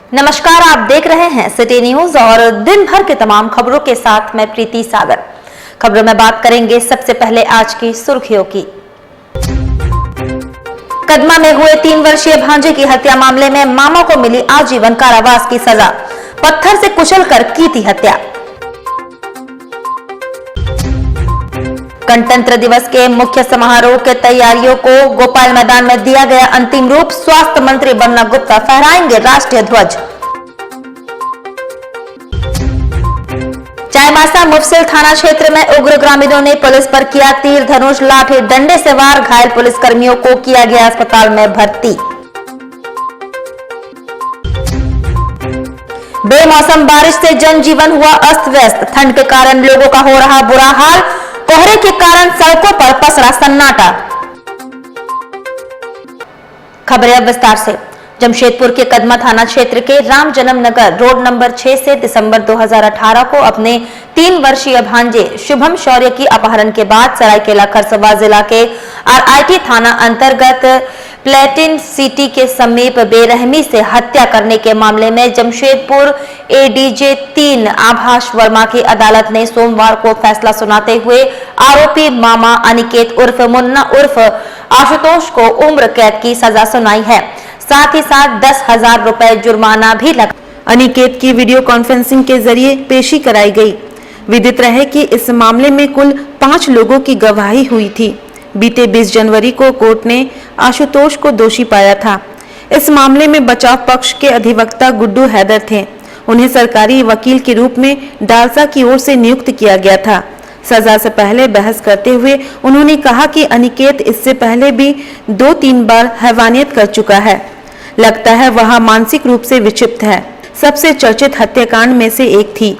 नमस्कार, आप देख रहे हैं सिटी न्यूज और दिन भर के तमाम खबरों के साथ मैं प्रीति सागर। खबरों में बात करेंगे सबसे पहले आज की सुर्खियों की। कदमा में हुए 3 वर्षीय भांजे की हत्या मामले में मामा को मिली आजीवन कारावास की सजा, पत्थर से कुचलकर की थी हत्या। गणतंत्र दिवस के मुख्य समारोह के तैयारियों को गोपाल मैदान में दिया गया अंतिम रूप, स्वास्थ्य मंत्री बन्ना गुप्ता फहराएंगे राष्ट्रीय ध्वज। चाईबासा मुफस्सिल थाना क्षेत्र में उग्र ग्रामीणों ने पुलिस पर किया तीर धनुष लाठी डंडे से वार, घायल पुलिसकर्मियों को किया गया अस्पताल में भर्ती। बेमौसम बारिश से जनजीवन हुआ अस्त व्यस्त, ठंड के कारण लोगों का हो रहा बुरा हाल, कोहरे के कारण सड़कों पर पसरा सन्नाटा। खबरें अब विस्तार से। जमशेदपुर के कदमा थाना क्षेत्र के राम जन्म नगर रोड नंबर 6 से दिसंबर 2018 को अपने 3 वर्षीय भांजे शुभम शौर्य की अपहरण के बाद सरायकेला खरसवां जिला के आरआईटी थाना अंतर्गत प्लेटिन सिटी के समीप बेरहमी से हत्या करने के मामले में जमशेदपुर एडीजे 3 आभास वर्मा की अदालत ने सोमवार को फैसला सुनाते हुए आरोपी मामा अनिकेत उर्फ मुन्ना उर्फ आशुतोष को उम्र कैद की सजा सुनाई है। साथ ही साथ 10,000 रुपए जुर्माना भी लगा। अनिकेत की वीडियो कॉन्फ्रेंसिंग के जरिए पेशी कराई गई। विदित रहे कि इस मामले में कुल 5 लोगों की गवाही हुई थी। बीते 20 जनवरी को कोर्ट ने आशुतोष को दोषी पाया था। इस मामले में बचाव पक्ष के अधिवक्ता गुड्डू हैदर थे। उन्हें सरकारी वकील के रूप में डालसा की ओर से नियुक्त किया गया था। सजा से पहले बहस करते हुए उन्होंने कहा कि अनिकेत इससे पहले भी 2-3 बार हैवानियत कर चुका है। लगता है वह मानसिक रूप से विक्षिप्त है। सबसे चर्चित हत्याकांड में से एक थी।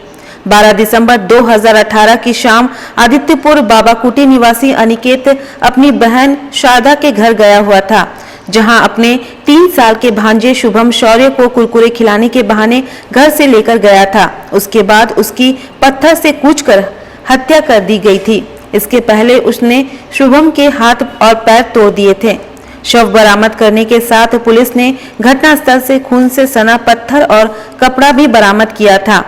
12 दिसंबर 2018 की शाम आदित्यपुर बाबाकुटी निवासी अनिकेत अपनी बहन शारदा के घर गया हुआ था, जहां अपने 3 साल के भांजे शुभम शौर्य को कुरकुरे खिलाने के बहाने घर से लेकर गया था। उसके बाद उसकी पत्थर से कूचकर हत्या कर दी गई थी। इसके पहले उसने शुभम के हाथ और पैर तोड़ दिए थे। शव बरामद करने के साथ पुलिस ने घटनास्थल से खून से सना पत्थर और कपड़ा भी बरामद किया था।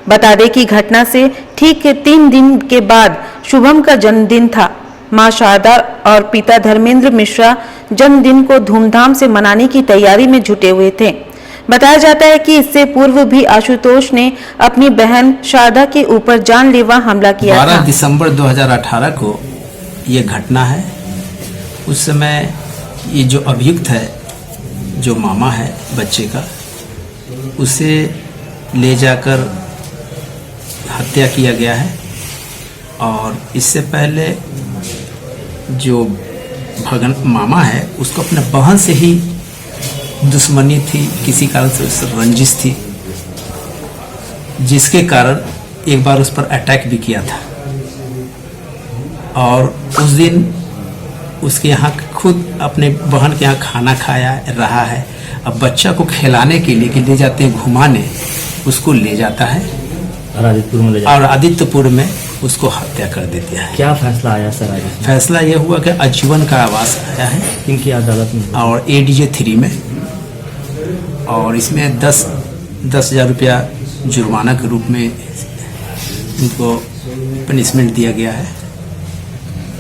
बता दें कि घटना से ठीक 3 दिन के बाद शुभम का जन्मदिन था। मां शारदा और पिता धर्मेंद्र मिश्रा जन्मदिन को धूमधाम से मनाने की तैयारी में जुटे हुए थे। बताया जाता है कि इससे पूर्व भी आशुतोष ने अपनी बहन शारदा के ऊपर जानलेवा हमला किया था। 12 दिसंबर 2018 को ये घटना है। उस समय ये जो अभियुक्त है, जो मामा है बच्चे का, उसे ले जाकर हत्या किया गया है। और इससे पहले जो भगन मामा है उसको अपने बहन से ही दुश्मनी थी, किसी कारण से उससे रंजिश थी, जिसके कारण एक बार उस पर अटैक भी किया था। और उस दिन उसके यहाँ खुद अपने बहन के यहाँ खाना खाया रहा है। अब बच्चा को खिलाने के लिए कि ले जाते हैं घुमाने, उसको ले जाता है और आदित्यपुर में उसको हत्या कर देते हैं। क्या फैसला आया सर आज? फैसला ये हुआ कि आजीवन कारावास आया है इनकी अदालत में और एडीजे 3 में, और इसमें 10,000 रुपया जुर्माना के रूप में इनको पनिशमेंट दिया गया है।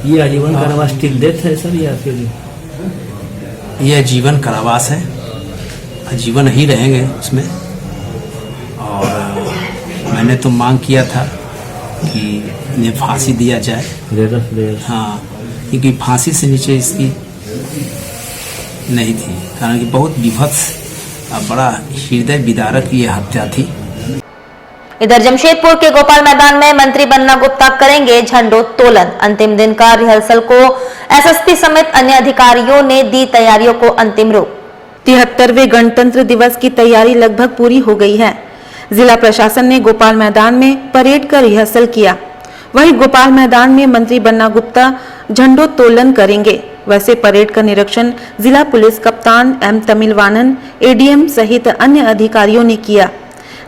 ये आजीवन कारावास टिल डेथ है सर या फिर? ये आजीवन कारावास है, आजीवन ही रहेंगे उसमें। और मैंने तो मांग किया था कि इन्हें फांसी दिया जाए। हाँ, क्योंकि फांसी से नीचे इसकी नहीं थी, कारण कि बहुत विभत्स और बड़ा हृदय विदारक ये हत्या थी। इधर जमशेदपुर के गोपाल मैदान में मंत्री बन्ना गुप्ता करेंगे झंडोत्तोलन। अंतिम दिन का रिहर्सल को एसएसपी समेत अन्य अधिकारियों ने दी तैयारियों को अंतिम रूप। 73वें गणतंत्र दिवस की तैयारी लगभग पूरी हो गई है। जिला प्रशासन ने गोपाल मैदान में परेड का रिहर्सल किया। वहीं गोपाल मैदान में मंत्री बन्ना गुप्ता झंडोत्तोलन करेंगे। वैसे परेड का निरीक्षण जिला पुलिस कप्तान एम तमिलवानन, एडीएम सहित अन्य अधिकारियों ने किया।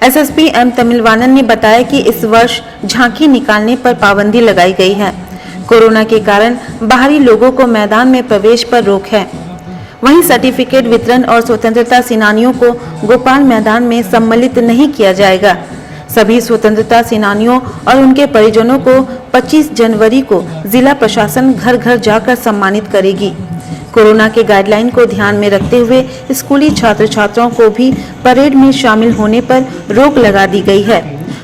एसएसपी एम तमिलवानन ने बताया कि इस वर्ष झांकी निकालने पर पाबंदी लगाई गई है। कोरोना के कारण बाहरी लोगों को मैदान में प्रवेश पर रोक है। वहीं सर्टिफिकेट वितरण और स्वतंत्रता सेनानियों को गोपाल मैदान में सम्मिलित नहीं किया जाएगा। सभी स्वतंत्रता सेनानियों और उनके परिजनों को 25 जनवरी को जिला प्रशासन घर घर जाकर सम्मानित करेगी। कोरोना के गाइडलाइन को ध्यान में रखते हुए स्कूली छात्र छात्राओं को भी परेड में शामिल होने पर रोक लगा दी गई है।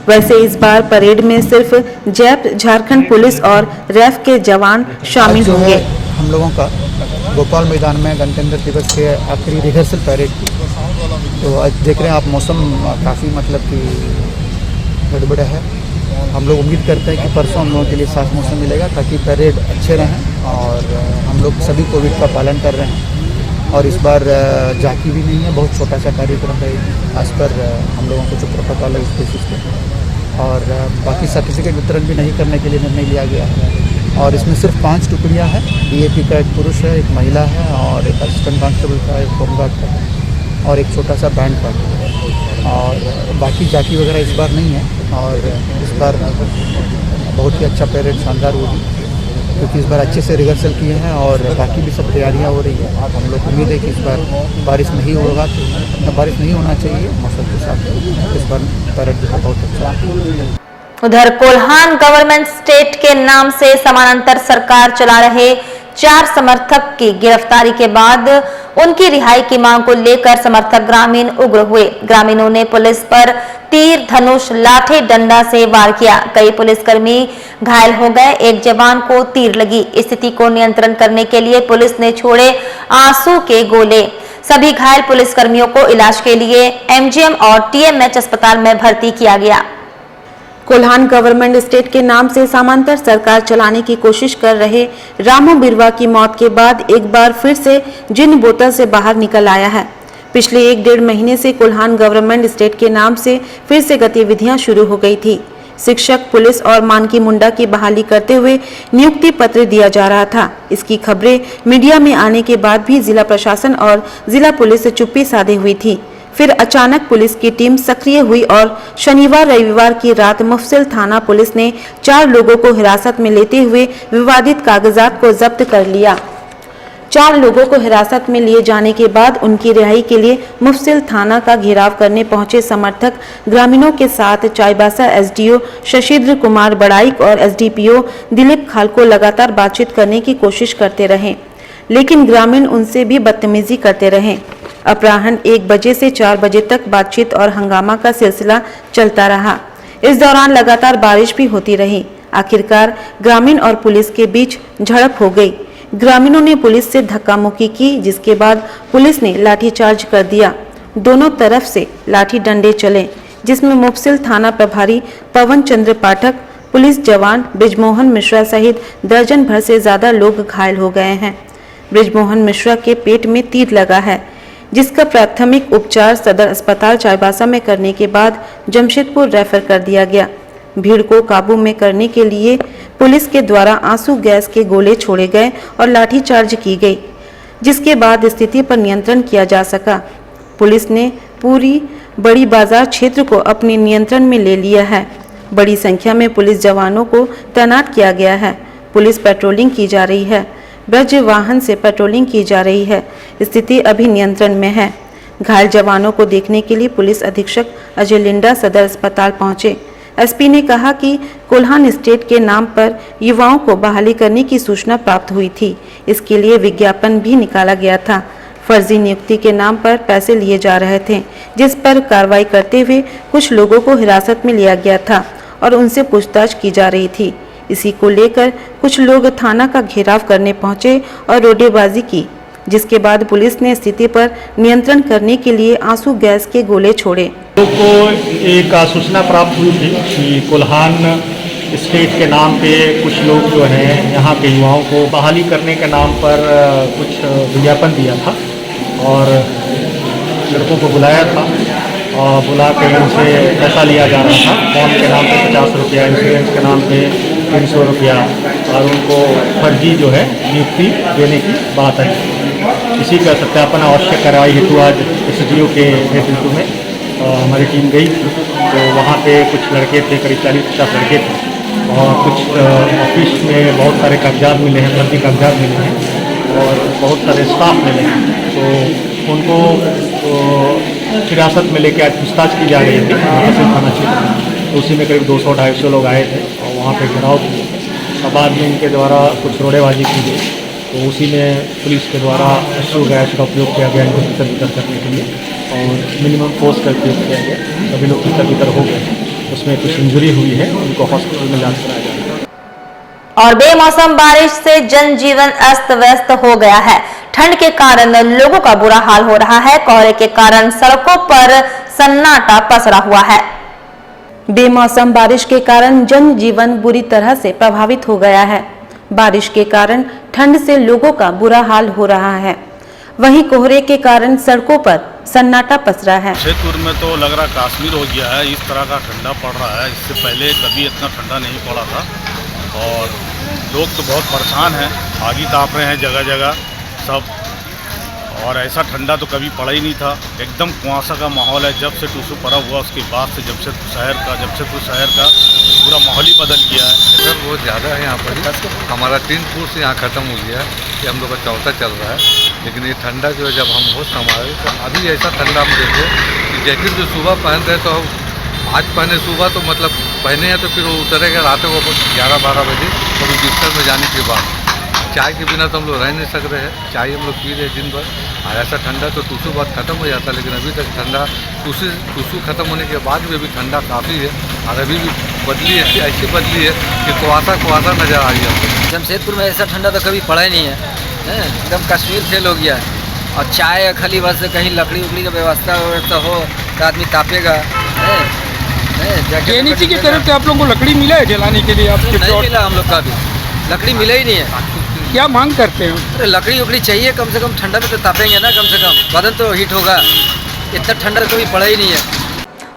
वैसे इस बार परेड में सिर्फ जैप, झारखंड पुलिस और रैफ के जवान शामिल होंगे। हम लोगों का गोपाल मैदान में गणतंत्र दिवस के आखिरी रिहर्सल परेड की, तो आज देख रहे हैं आप मौसम काफ़ी मतलब कि गड़बड़ है। हम लोग उम्मीद करते हैं कि परसों हम लोगों के लिए साफ मौसम मिलेगा ताकि परेड अच्छे रहें और हम लोग सभी कोविड का पालन कर रहे हैं। और इस बार झांकी भी नहीं है, बहुत छोटा सा कार्यक्रम है आज पर हम लोगों को जो प्रोटोकॉल है उस बेसिस पे, और बाकी सर्टिफिकेट वितरण भी नहीं करने के लिए निर्णय लिया गया है। और इसमें सिर्फ 5 टुकड़ियाँ हैं, डीएपी का एक पुरुष है, एक महिला है और एक असिस्टेंट कांस्टेबल का, एक होमगार्ड का है और एक छोटा सा बैंड का है। और बाकी झांकी वगैरह इस बार नहीं है और इस बार बहुत ही अच्छा परेड शानदार होगी क्योंकि इस बार अच्छे से रिहर्सल किए हैं और बाकी भी सब तैयारियां हो रही है। हम लोग उम्मीद है कि इस बार बारिश नहीं होगा, बारिश नहीं होना चाहिए मौसम के साथ। इस बार परेड जो है बहुत अच्छा। उधर कोल्हान गवर्नमेंट स्टेट के नाम से समानांतर सरकार चला रहे 4 समर्थक की गिरफ्तारी के बाद उनकी रिहाई की मांग को लेकर समर्थक ग्रामीण उग्र हुए। ग्रामीणों ने पुलिस पर तीर, धनुष, लाठी डंडा से वार किया। कई पुलिसकर्मी घायल हो गए, एक जवान को तीर लगी। स्थिति को नियंत्रण करने के लिए पुलिस ने छोड़े आंसू के गोले। सभी घायल पुलिसकर्मियों को इलाज के लिए एमजीएम और टीएमएच अस्पताल में भर्ती किया गया। कोल्हान गवर्नमेंट स्टेट के नाम से समांतर सरकार चलाने की कोशिश कर रहे रामू बिरवा की मौत के बाद एक बार फिर से जिन बोतल से बाहर निकल आया है। पिछले 1-1.5 महीने से कोल्हान गवर्नमेंट स्टेट के नाम से फिर से गतिविधियां शुरू हो गई थी। शिक्षक, पुलिस और मानकी मुंडा की बहाली करते हुए नियुक्ति पत्र दिया जा रहा था। इसकी खबरें मीडिया में आने के बाद भी जिला प्रशासन और जिला पुलिस चुप्पी साधे हुई थी। फिर अचानक पुलिस की टीम सक्रिय हुई और शनिवार रविवार की रात मुफस्सिल थाना पुलिस ने 4 लोगों को हिरासत में लेते हुए विवादित कागजात को जब्त कर लिया। 4 लोगों को हिरासत में लिए जाने के बाद उनकी रिहाई के लिए मुफस्सिल थाना का घेराव करने पहुंचे समर्थक ग्रामीणों के साथ चाईबासा एसडीओ शशिद्र कुमार बड़ाइक और एसडीपीओ दिलीप खाल को लगातार बातचीत करने की कोशिश करते रहे, लेकिन ग्रामीण उनसे भी बदतमीजी करते रहे। अपराह्न 1 बजे से 4 बजे तक बातचीत और हंगामा का सिलसिला चलता रहा। इस दौरान लगातार बारिश भी होती रही। आखिरकार ग्रामीण और पुलिस के बीच झड़प हो गई। ग्रामीणों ने पुलिस से धक्का मुक्की की, जिसके बाद पुलिस ने लाठीचार्ज कर दिया। दोनों तरफ से लाठी डंडे चले, जिसमें मुफस्सिल थाना प्रभारी पवन चंद्र पाठक, पुलिस जवान ब्रिजमोहन मिश्रा सहित दर्जन भर से ज्यादा लोग घायल हो गए हैं। ब्रिजमोहन मिश्रा के पेट में तीर लगा है, जिसका प्राथमिक उपचार सदर अस्पताल चाईबासा में करने के बाद जमशेदपुर रेफर कर दिया गया। भीड़ को काबू में करने के लिए पुलिस के द्वारा आंसू गैस के गोले छोड़े गए और लाठीचार्ज की गई, जिसके बाद स्थिति पर नियंत्रण किया जा सका। पुलिस ने पूरी बड़ी बाजार क्षेत्र को अपने नियंत्रण में ले लिया है। बड़ी संख्या में पुलिस जवानों को तैनात किया गया है। पुलिस पेट्रोलिंग की जा रही है। ब्रज वाहन से पेट्रोलिंग की जा रही है। स्थिति अभी नियंत्रण में है। घायल जवानों को देखने के लिए पुलिस अधीक्षक अजय लिंडा सदर अस्पताल पहुंचे। एसपी ने कहा कि कोल्हान स्टेट के नाम पर युवाओं को बहाली करने की सूचना प्राप्त हुई थी। इसके लिए विज्ञापन भी निकाला गया था। फर्जी नियुक्ति के नाम पर पैसे लिए जा रहे थे, जिस पर कार्रवाई करते हुए कुछ लोगों को हिरासत में लिया गया था और उनसे पूछताछ की जा रही थी। इसी को लेकर कुछ लोग थाना का घेराव करने पहुंचे और रोडेबाजी की, जिसके बाद पुलिस ने स्थिति पर नियंत्रण करने के लिए आंसू गैस के गोले छोड़े। लोगों को एक सूचना प्राप्त हुई थी कि कोल्हान स्टेट के नाम पे कुछ लोग जो हैं यहाँ के युवाओं को बहाली करने के नाम पर कुछ विज्ञापन दिया था और लड़कों को बुलाया था और बुला के उनसे पैसा लिया जा रहा था। फॉर्म के नाम पे 50 रुपया, इंश्योरेंस के नाम पे 300 रुपया और उनको फर्जी जो है नियुक्ति देने की बात है। इसी का सत्यापन आवश्यक कार्रवाई हेतु आज एसडीओ के नेतृत्व में हमारी टीम गई थी। तो वहाँ पे कुछ लड़के थे, करीब 40-50 लड़के थे और कुछ ऑफिस में बहुत सारे कागजात मिले हैं, फर्जी कागजात मिले हैं और बहुत सारे स्टाफ मिले, तो उनको हिरासत में लेके आज पूछताछ की जा रही थी तहसील थाना क्षेत्र में। तो उसी में करीब 200-250 लोग आए थे और वहाँ पे घेराव किए। अब बाद में इनके द्वारा कुछ रोड़ेबाजी की गई, तो उसी में पुलिस के द्वारा अश्रु गैस का उपयोग किया गया इनको तितर बितर करने के लिए, और मिनिमम फोर्स का उपयोग किया गया। सभी लोग तितर बितर हो गए, उसमें कुछ इंजरी हुई है, उनको हॉस्पिटल में जांच कराया जा रहा है। और बेमौसम बारिश से जनजीवन अस्त व्यस्त हो गया है। ठंड के कारण लोगों का बुरा हाल हो रहा है। कोहरे के कारण सड़कों पर सन्नाटा पसरा हुआ है। बेमौसम बारिश के कारण जनजीवन बुरी तरह से प्रभावित हो गया है। बारिश के कारण ठंड से लोगों का बुरा हाल हो रहा है। वहीं कोहरे के कारण सड़कों पर सन्नाटा पसरा है। जमशेदपुर में तो लग रहा कश्मीर हो गया है, इस तरह का ठंडा पड़ रहा है। इससे पहले कभी इतना ठंडा नहीं पड़ा था और लोग तो बहुत परेशान हैं, आग ही ताप रहे हैं जगह जगह सब। और ऐसा ठंडा तो कभी पड़ा ही नहीं था। एकदम कुआसा का माहौल है। जब से टूसू पर्व हुआ उसके बाद से जमशेदपुर शहर का पूरा माहौल ही बदल गया है। इधर बहुत ज़्यादा है यहाँ पर। हमारा 3 फुट से यहाँ ख़त्म हो गया है, ये हम लोग का चौथा चल रहा है। लेकिन ये ठंडा जो है जब हम होश संभाले तो अभी ऐसा ठंडा हम देखे कि जैकेट जो सुबह पहनते हैं तो आज पहने सुबह तो मतलब पहने हैं तो फिर वो उतरेगा रात को 11-12 बजे और बिस्तर में जाने के बाद। चाय के बिना तो हम लोग रह नहीं सक रहे हैं। चाय हम लोग पी रहे हैं दिन भर, और ऐसा ठंडा तो टूसू बहुत ख़त्म हो जाता है, लेकिन अभी तक ठंडा टूसू ख़त्म होने के बाद भी अभी ठंडा काफ़ी है। और अभी भी बदली ऐसी बदली है कि कुआसा नज़र आ रही है। जमशेदपुर में ऐसा ठंडा तो कभी पड़ा ही नहीं है, एकदम कश्मीर फेल हो गया है। और चाय खाली बस कहीं लकड़ी उकड़ी का व्यवस्था हो तो आदमी तापेगा। नीचे की तरफ से आप लोगों को लकड़ी मिला है जलाने के लिए? आपके नहीं मिला, हम लोग का भी लकड़ी मिला ही नहीं है। क्या मांग करते हैं? अरे लकड़ी उकड़ी चाहिए कम से कम, ठंडा में तो तापेंगे ना, कम से कम बदन तो हीट होगा। इतना ठंडा तो कभी पड़ा ही नहीं है।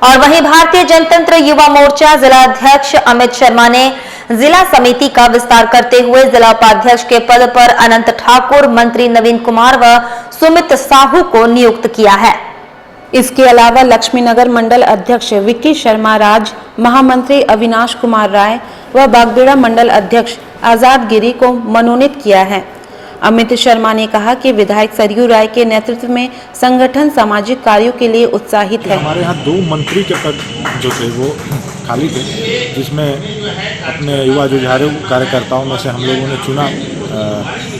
और वहीं भारतीय जनतंत्र युवा मोर्चा जिला अध्यक्ष अमित शर्मा ने जिला समिति का विस्तार करते हुए जिला उपाध्यक्ष के पद पर अनंत ठाकुर, मंत्री नवीन कुमार व सुमित साहू को नियुक्त किया है। इसके अलावा लक्ष्मीनगर मंडल अध्यक्ष विक्की शर्मा राज, महामंत्री अविनाश कुमार राय व बागबेड़ा मंडल अध्यक्ष आजाद गिरी को मनोनीत किया है। अमित शर्मा ने कहा कि विधायक सरयू राय के नेतृत्व में संगठन सामाजिक कार्यों के लिए उत्साहित है। हमारे यहाँ 2 मंत्री के पद जो थे वो खाली थे, जिसमें अपने युवा जुझारू कार्यकर्ताओं में से हम लोगों ने चुना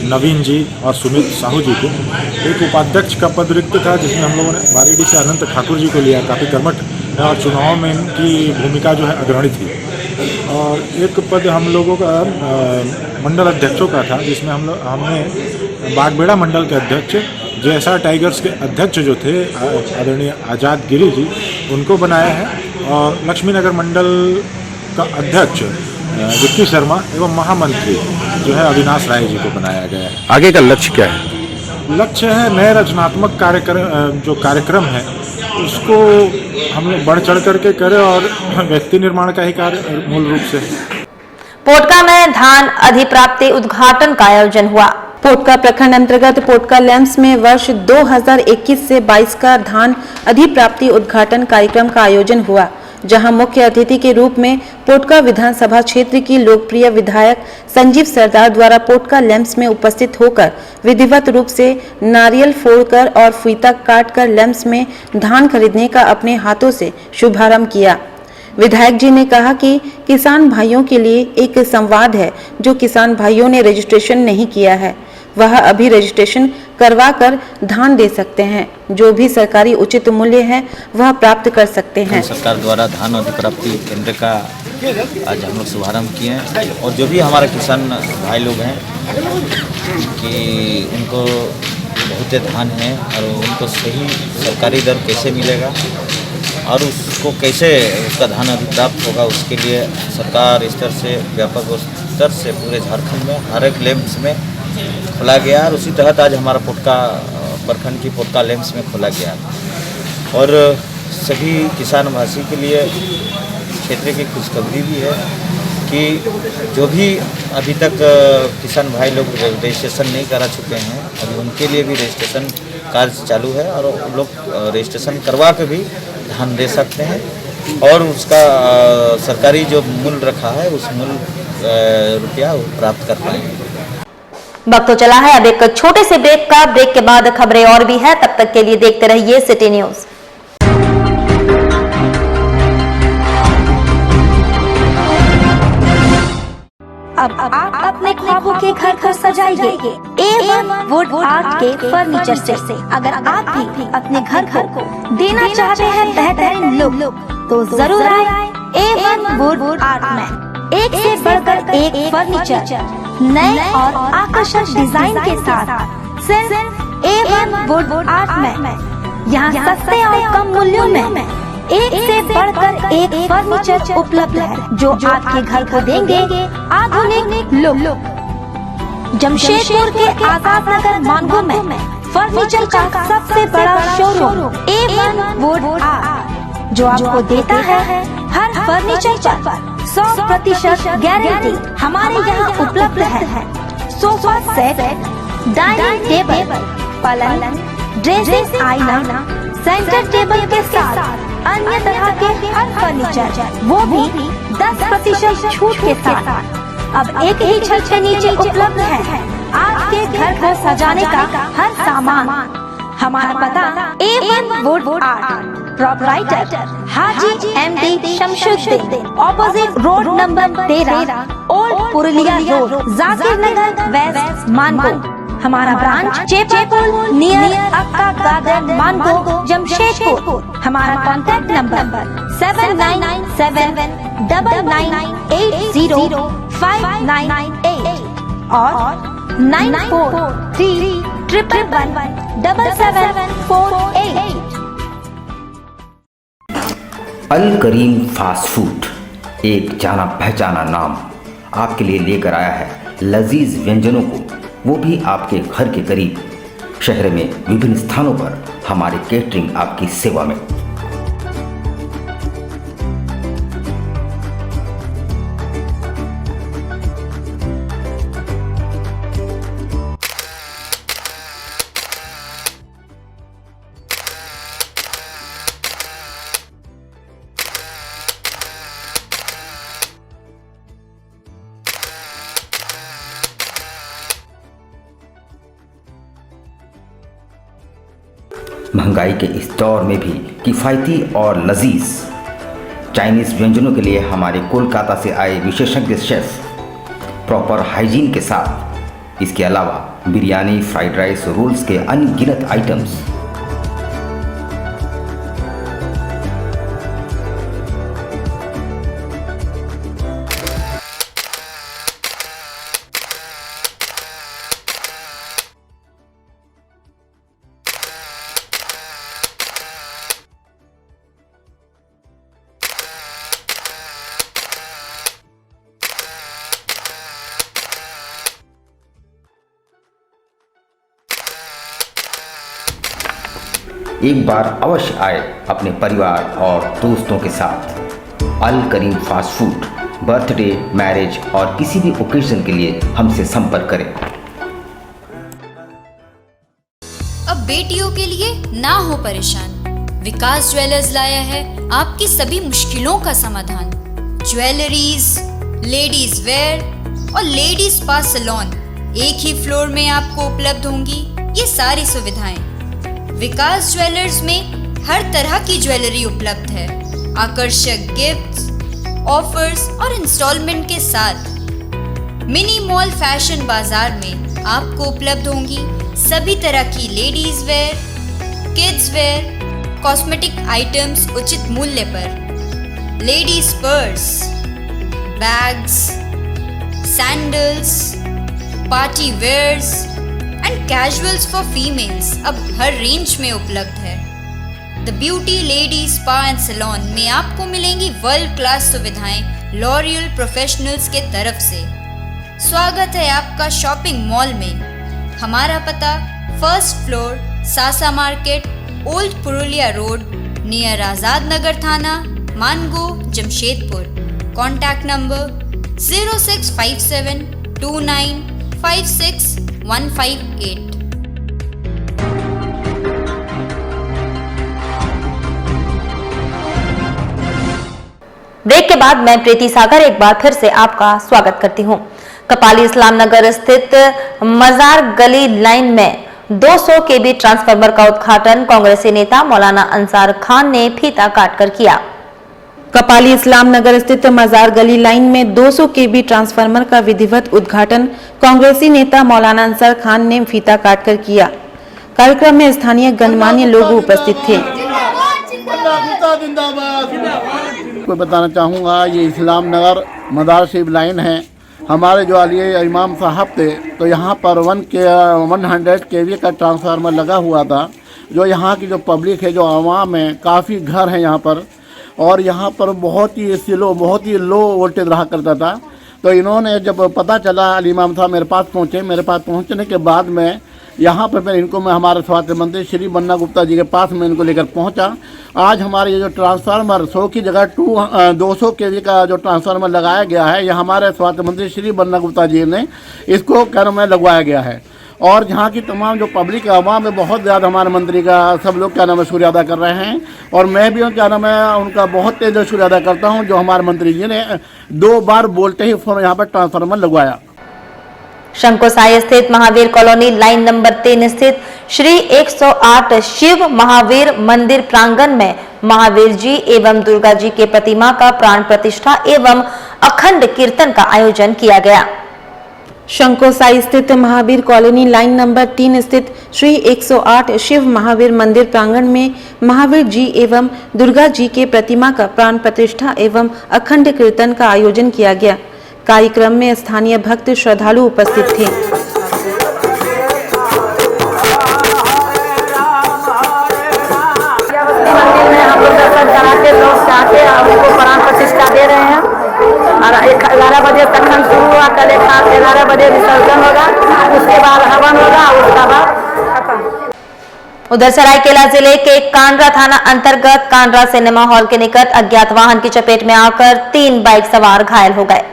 नवीन जी और सुमित साहू जी को। एक उपाध्यक्ष का पद रिक्त था जिसमें हम लोगों ने बारीडी से अनंत ठाकुर जी को लिया। काफ़ी कर्मठ है और चुनाव में इनकी भूमिका जो है अग्रणी थी। और एक पद हम लोगों का मंडल अध्यक्षों का था, जिसमें हमने बागबेड़ा मंडल के अध्यक्ष JSR टाइगर्स के अध्यक्ष जो थे आदरणीय आजाद गिरी जी, उनको बनाया है। और लक्ष्मीनगर मंडल का अध्यक्ष विक्की शर्मा एवं महामंत्री जो है अविनाश राय जी को बनाया गया है। आगे का लक्ष्य क्या है? लक्ष्य है नए रचनात्मक कार्यक्रम है उसको हम लोग बढ़ चढ़ करके करें और व्यक्ति निर्माण का ही कार्य मूल रूप से है। पोटका में धान अधिप्राप्ति उद्घाटन का आयोजन हुआ। पोटका प्रखंड अंतर्गत पोटका लैम्प्स में वर्ष 2021 से 22 का धान अधिप्राप्ति उद्घाटन कार्यक्रम का आयोजन हुआ, जहां मुख्य अतिथि के रूप में पोटका विधानसभा क्षेत्र की लोकप्रिय विधायक संजीव सरदार द्वारा पोटका लैम्प्स में उपस्थित होकर विधिवत रूप से नारियल फोड़कर और फीता काटकर लैम्प्स में धान खरीदने का अपने हाथों से शुभारंभ किया। विधायक जी ने कहा कि किसान भाइयों के लिए एक संवाद है। जो किसान भाइयों ने रजिस्ट्रेशन नहीं किया है वह अभी रजिस्ट्रेशन करवा कर धान दे सकते हैं। जो भी सरकारी उचित मूल्य है वह प्राप्त कर सकते हैं। सरकार द्वारा धान अधिप्राप्ति केंद्र का आज हम लोग शुभारम्भ किए हैं। और जो भी हमारे किसान भाई लोग हैं कि उनको बहुत धान है और उनको सही सरकारी दर कैसे मिलेगा और उसको कैसे उसका धान अधिप्राप्त होगा, उसके लिए सरकार स्तर से व्यापक स्तर से पूरे झारखंड में हर एक लैम्प्स में खोला गया। और उसी तहत आज हमारा पोटका प्रखंड की पोटका लैम्प्स में खोला गया। और सभी किसान भाषी के लिए क्षेत्र की खुशखबरी भी है कि जो भी अभी तक किसान भाई लोग रजिस्ट्रेशन नहीं करा चुके हैं, अभी उनके लिए भी रजिस्ट्रेशन कार्य चालू है और उन लोग रजिस्ट्रेशन करवा के भी धान दे सकते हैं और उसका सरकारी जो मूल्य रखा है उस मूल्य रुपया प्राप्त कर पाएंगे। वक्त तो चला है अब एक छोटे से ब्रेक का। ब्रेक के बाद खबरें और भी है, तब तक के लिए देखते रहिए सिटी न्यूज। अब आप अपने ख्वाबों के घर को सजाइए A1 वुड आर्ट के फर्नीचर से। अगर आप भी अपने घर को देना चाहते हैं बेहतरीन लुक, तो जरूर आए A1 वुड आर्ट में। एक से बढ़कर एक फर्नीचर नए और आकर्षक डिजाइन के साथ सिर्फ A1 वुड आर्ट में। यहाँ सस्ते और कम मूल्यों में एक से बढ़कर एक फर्नीचर उपलब्ध है, जो आपके घर को देंगे आधुनिक लुक। जमशेदपुर के आजाद नगर मानगो में फर्नीचर का सबसे बड़ा शोरूम A1 वुड आर्ट, जो आपको देता है हर फर्नीचर पर 100% गारंटी। हमारे यहाँ उपलब्ध है सोफा सेट, डाइनिंग टेबल, पलंग, ड्रेसिंग आईना, सेंटर टेबल के साथ अन्य तरह के हर फर्नीचर, वो भी 10% छूट के साथ। अब एक ही छत के नीचे उपलब्ध है आपके घर को सजाने का हर सामान। हमारा पता A1 wood art, proprietor Haji MD Shamshuddin, opposite road number 13, old Purulia road, Zakir Nagar west, Mango. हमारा branch Chepapul near Akka garden, Mango, Jamshedpur. हमारा कॉन्टैक्ट नंबर 7979980598 और 9431117748। अल करीम फास्ट फूड, एक जाना पहचाना नाम, आपके लिए लेकर आया है लजीज व्यंजनों को, वो भी आपके घर के करीब। शहर में विभिन्न स्थानों पर हमारे केटरिंग आपकी सेवा में। महंगाई के इस दौर में भी किफ़ायती और लजीज चाइनीज़ व्यंजनों के लिए हमारे कोलकाता से आए विशेषज्ञ शेफ प्रॉपर हाइजीन के साथ, इसके अलावा बिरयानी, फ्राइड राइस, रोल्स के अनगिनत आइटम्स। एक बार अवश्य आए अपने परिवार और दोस्तों के साथ। अल करीम फास्ट फूड, बर्थडे, मैरिज और किसी भी ओकेजन के लिए हमसे संपर्क करें। अब बेटियों के लिए ना हो परेशान, विकास ज्वेलर्स लाया है आपकी सभी मुश्किलों का समाधान। ज्वेलरीज, लेडीज वेयर और लेडीज स्पा सैलून एक ही फ्लोर में आपको उपलब्ध होंगी ये सारी सुविधाएं। विकास ज्वेलर्स में हर तरह की ज्वेलरी उपलब्ध है, आकर्षक गिफ्ट्स, ऑफर्स और इंस्टॉलमेंट के साथ। मिनी मॉल फैशन बाजार में आपको उपलब्ध होंगी सभी तरह की ladies wear, kids wear, cosmetic items उचित मूल्य पर। Ladies purse, bags, sandals, party wears and casuals for females अब हर रेंज में उपलब्ध है। The beauty lady spa and salon में आपको मिलेंगी वर्ल्ड क्लास सुविधाएं लॉरियल प्रोफेशनल्स के तरफ से। स्वागत है आपका शॉपिंग मॉल में। हमारा पता first floor, Sasa market, old Purulia road, near Azad Nagar थाना, Mango, Jamshedpur. Contact number 0657 2956 158। Break के बाद मैं प्रीति सागर एक बार फिर से आपका स्वागत करती हूं। कपाली इस्लाम नगर स्थित मजार गली लाइन में 200 केवी ट्रांसफार्मर का उद्घाटन कांग्रेसी नेता मौलाना अंसार खान ने फीता काटकर किया। कपाली इस्लाम नगर स्थित मजार गली लाइन में 200 केवी ट्रांसफार्मर का विधिवत उद्घाटन कांग्रेसी नेता मौलाना अंसार खान ने फीता काटकर किया। कार्यक्रम में स्थानीय गणमान्य लोग उपस्थित थे। को बताना चाहूँगा, ये इस्लाम नगर मदार शरीफ लाइन है। हमारे जो अली इमाम साहब थे तो यहाँ पर 100 केवी का ट्रांसफार्मर लगा हुआ था। जो यहाँ की जो पब्लिक है, जो आवाम है, काफ़ी घर हैं यहाँ पर, और यहाँ पर बहुत ही लो वोल्टेज रहा करता था। तो इन्होंने जब पता चला, अली इमाम साहब मेरे पास पहुँचे। मेरे पास पहुँचने के बाद में यहाँ पर मैं हमारे स्वास्थ्य मंत्री श्री बन्ना गुप्ता जी के पास में इनको लेकर पहुँचा। आज हमारे ये जो ट्रांसफार्मर 100 की जगह 200 केवी का जो ट्रांसफार्मर लगाया गया है, ये हमारे स्वास्थ्य मंत्री श्री बन्ना गुप्ता जी ने इसको कर्म में लगवाया गया है। और यहाँ की तमाम जो पब्लिक आवाम है, बहुत ज़्यादा हमारे मंत्री का सब लोग क्या नाम है शुक्रिया अदा कर रहे हैं। और मैं भी क्या नाम है उनका बहुत तेज शुक्रिया अदा करता हूँ, जो हमारे मंत्री जी ने 2 बार बोलते ही फोन यहाँ पर ट्रांसफार्मर लगवाया। शंकोसाई स्थित महावीर कॉलोनी लाइन नंबर 3 स्थित श्री 108 शिव महावीर मंदिर प्रांगण में महावीर जी एवं दुर्गा जी के प्रतिमा का प्राण प्रतिष्ठा एवं अखंड कीर्तन का आयोजन किया गया। शंकोसाई स्थित महावीर कॉलोनी लाइन नंबर 3 स्थित श्री 108 शिव महावीर मंदिर प्रांगण में महावीर जी एवं दुर्गा जी के प्रतिमा का प्राण प्रतिष्ठा एवं अखंड कीर्तन का आयोजन किया गया। कार्यक्रम में स्थानीय भक्त श्रद्धालु उपस्थित थे। लोग चाहते हैं उनको प्राण प्रतिष्ठा दे रहे हैं और 11 बजे तक शुरू हुआ। कल 11 बजे विसर्जन होगा, उसके बाद हवन होगा, उसके बाद खत्म। उधर सरायकेला जिले के कांड्रा थाना अंतर्गत कांड्रा सिनेमा हॉल के निकट अज्ञात वाहन की चपेट में आकर 3 बाइक सवार घायल हो गए।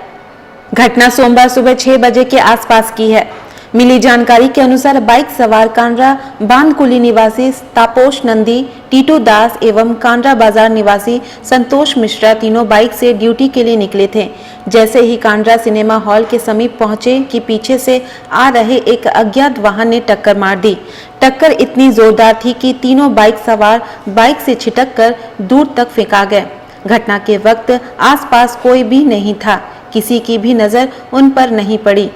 घटना सोमवार सुबह 6 बजे के आसपास की है। मिली जानकारी के अनुसार बाइक सवार कांड्रा बांधकुली निवासी तापोश नंदी, टीटू दास एवं कांड्रा बाजार निवासी संतोष मिश्रा तीनों बाइक से ड्यूटी के लिए निकले थे। जैसे ही कांड्रा सिनेमा हॉल के समीप पहुंचे कि पीछे से आ रहे एक अज्ञात वाहन ने टक्कर मार दी। टक्कर इतनी जोरदार थी कि तीनों बाइक सवार बाइक से छिटक कर दूर तक फेंका गए। घटना के वक्त आसपास कोई भी नहीं था, किसी की भी नजर उन पर नहीं पड़ी।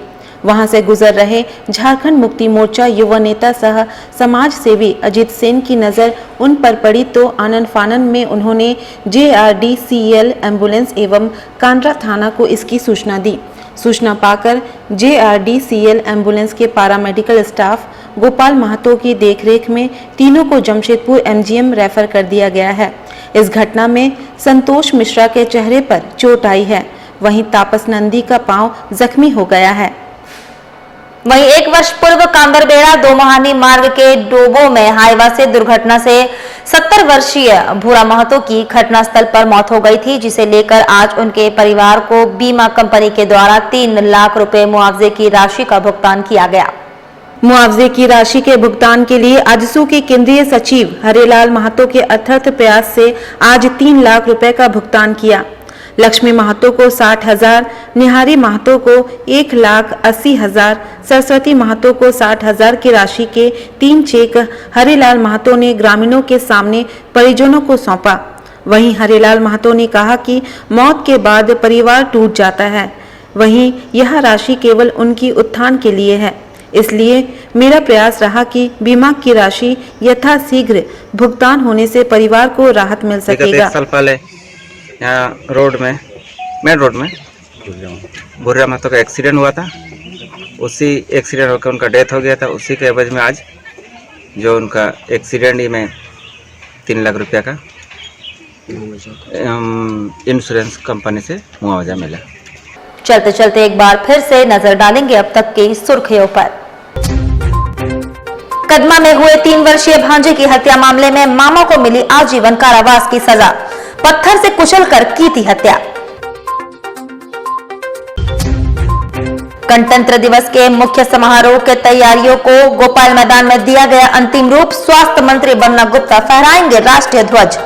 वहां से गुजर रहे झारखंड मुक्ति मोर्चा युवा नेता सह समाज सेवी अजीत सेन की नजर उन पर पड़ी तो आनन फानन में उन्होंने JRDCL एम्बुलेंस एवं कांड्रा थाना को इसकी सूचना दी। सूचना पाकर JRDCL एम्बुलेंस के पैरामेडिकल स्टाफ गोपाल महतो की देखरेख में तीनों को जमशेदपुर MGM रेफर कर दिया गया है। इस घटना में संतोष मिश्रा के चेहरे पर चोट आई है, वहीं तापस नंदी का पांव जख्मी हो गया है। वहीं 1 वर्ष पूर्व कांदरबेड़ा दोमहानी मार्ग के डोबो में हाईवा से दुर्घटना से 70 वर्षीय भूरा महतो की घटनास्थल पर मौत हो गई थी, जिसे लेकर आज उनके परिवार को बीमा कंपनी के द्वारा 3 लाख रुपए मुआवजे की राशि का भुगतान किया गया। मुआवजे की राशि के भुगतान के लिए आजसू के केंद्रीय सचिव हरेलाल महतो के अथक प्रयास से आज 3 लाख रुपए का भुगतान किया। लक्ष्मी महतो को 60,000, निहारी महतो को 1,80,000, सरस्वती महतो को 60,000 की राशि के 3 चेक हरिलाल महतो ने ग्रामीणों के सामने परिजनों को सौंपा। वहीं हरिलाल महतो ने कहा कि मौत के बाद परिवार टूट जाता है, वहीं यह राशि केवल उनकी उत्थान के लिए है। इसलिए मेरा प्रयास रहा कि बीमा की राशि यथाशीघ्र भुगतान होने से परिवार को राहत मिल सकेगा। 1 साल पहले यहाँ रोड में मेन रोड में भूरा महतो का एक्सीडेंट हुआ था। उसी एक्सीडेंट होकर उनका डेथ हो गया था। उसी के एवज में आज जो उनका एक्सीडेंट ही में 3 लाख रुपया का इंश्योरेंस कंपनी से मुआवजा मिला। चलते चलते एक बार फिर से नजर डालेंगे अब तक की सुर्खियों पर। कदमा में हुए 3 वर्षीय भांजे की हत्या मामले में मामा को मिली आजीवन कारावास की सजा, पत्थर से कुचलकर की थी हत्या। गणतंत्र दिवस के मुख्य समारोह के तैयारियों को गोपाल मैदान में दिया गया अंतिम रूप, स्वास्थ्य मंत्री बन्ना गुप्ता फहराएंगे राष्ट्रीय ध्वज।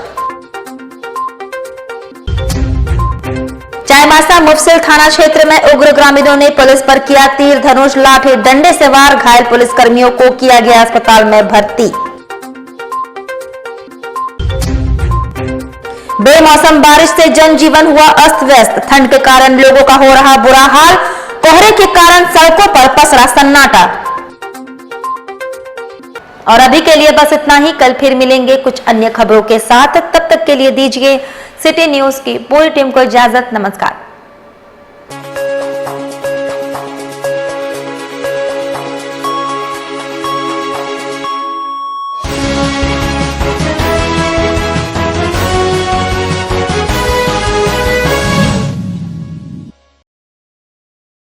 चाईबासा मुफसिल थाना क्षेत्र में उग्र ग्रामीणों ने पुलिस पर किया तीर धनुष, लाठी डंडे से वार, घायल पुलिसकर्मियों को किया गया अस्पताल में भर्ती। बेमौसम बारिश से जनजीवन हुआ अस्त व्यस्त, ठंड के कारण लोगों का हो रहा बुरा हाल, कोहरे के कारण सड़कों पर पसरा सन्नाटा। और अभी के लिए बस इतना ही, कल फिर मिलेंगे कुछ अन्य खबरों के साथ, तब तक के लिए दीजिए सिटी न्यूज की पूरी टीम को इजाजत। नमस्कार।